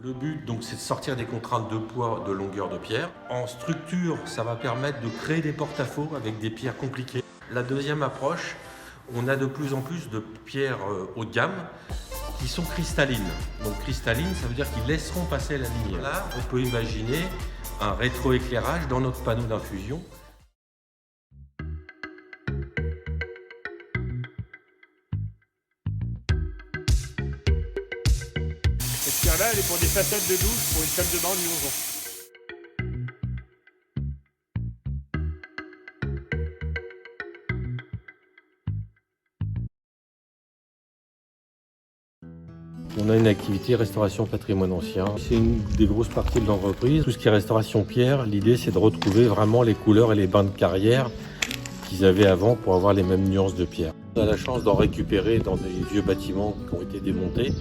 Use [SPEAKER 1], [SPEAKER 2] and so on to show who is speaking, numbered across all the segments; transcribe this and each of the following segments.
[SPEAKER 1] Le but, donc, c'est de sortir des contraintes de poids, de longueur de pierre. En structure, ça va permettre de créer des porte-à-faux avec des pierres compliquées. La deuxième approche, on a de plus en plus de pierres haut de gamme qui sont cristallines. Donc cristallines, ça veut dire qu'ils laisseront passer la lumière. Là, on peut imaginer un rétroéclairage dans notre panneau d'infusion.
[SPEAKER 2] Cette pierre-là, elle est pour des façades de douche, pour une salle de bain du donjon.
[SPEAKER 1] On a une activité restauration patrimoine ancien. C'est une des grosses parties de l'entreprise. Tout ce qui est restauration pierre, l'idée c'est de retrouver vraiment les couleurs et les bains de carrière qu'ils avaient avant pour avoir les mêmes nuances de pierre. On a la chance d'en récupérer dans des vieux bâtiments qui ont été démontés.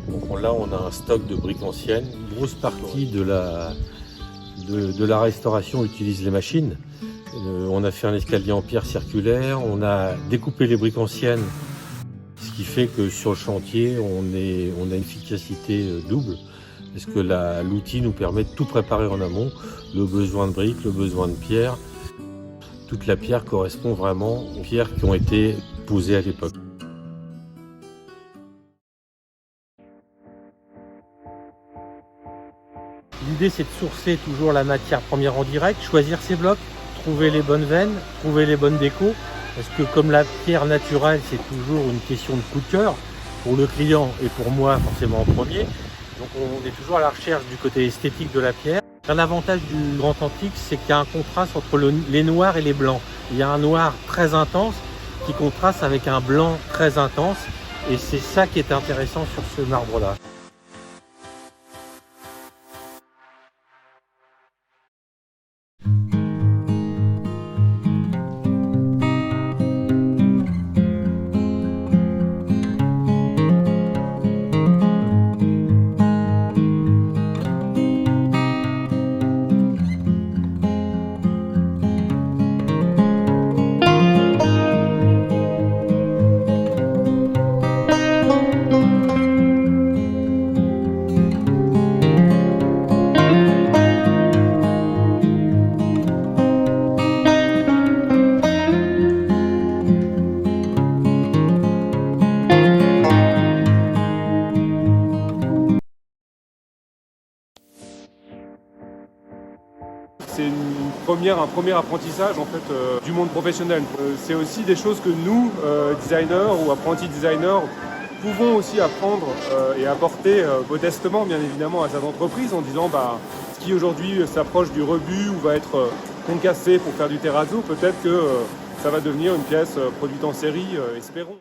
[SPEAKER 1] Donc là on a un stock de briques anciennes. Une grosse partie de la restauration utilise les machines. On a fait un escalier en pierre circulaire, on a découpé les briques anciennes. Ce qui fait que sur le chantier, on a une efficacité double, parce que l'outil nous permet de tout préparer en amont, le besoin de briques, le besoin de pierre. Toute la pierre correspond vraiment aux pierres qui ont été posées à l'époque. L'idée, c'est de sourcer toujours la matière première en direct, choisir ses blocs, trouver les bonnes veines, trouver les bonnes décos. Parce que comme la pierre naturelle, c'est toujours une question de coup de cœur pour le client et pour moi forcément en premier. Donc on est toujours à la recherche du côté esthétique de la pierre. Un avantage du Grand Antique, c'est qu'il y a un contraste entre les noirs et les blancs. Il y a un noir très intense qui contraste avec un blanc très intense. Et c'est ça qui est intéressant sur ce marbre-là.
[SPEAKER 2] C'est un premier apprentissage en fait, du monde professionnel. C'est aussi des choses que nous, designers ou apprentis designers, pouvons aussi apprendre et apporter modestement bien évidemment à cette entreprise en disant ce qui aujourd'hui s'approche du rebut ou va être concassé pour faire du terrazzo, peut-être que ça va devenir une pièce produite en série, espérons.